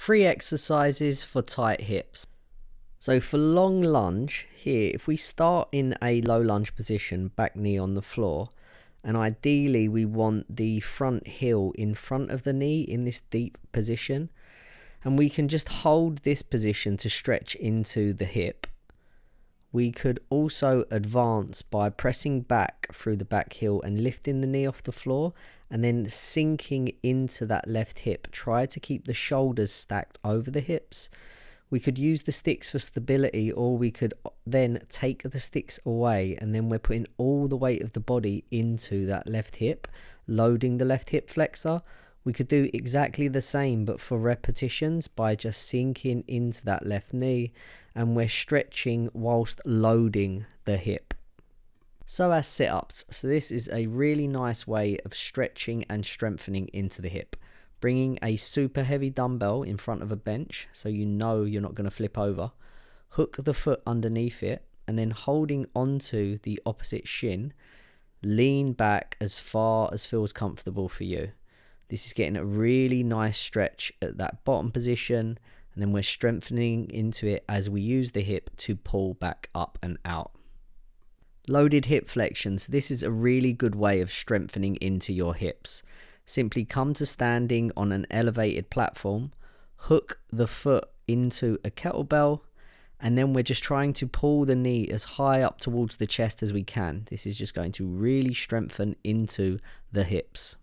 3 exercises for tight hips. So for long lunge here, if we start in a low lunge position, back knee on the floor, and ideally we want the front heel in front of the knee in this deep position, and we can just hold this position to stretch into the hip. We could also advance by pressing back through the back heel and lifting the knee off the floor and then sinking into that left hip. Try to keep the shoulders stacked over the hips. We could use the sticks for stability, or we could then take the sticks away and then we're putting all the weight of the body into that left hip, loading the left hip flexor. We could do exactly the same but for repetitions by just sinking into that left knee, and we're stretching whilst loading the hip. So as sit-ups, so this is a really nice way of stretching and strengthening into the hip. Bringing a super heavy dumbbell in front of a bench so you know you're not going to flip over. Hook the foot underneath it and then holding onto the opposite shin, lean back as far as feels comfortable for you. This is getting a really nice stretch at that bottom position, and then we're strengthening into it as we use the hip to pull back up and out. Loaded hip flexions. This is a really good way of strengthening into your hips. Simply come to standing on an elevated platform, hook the foot into a kettlebell, and then we're just trying to pull the knee as high up towards the chest as we can. This is just going to really strengthen into the hips.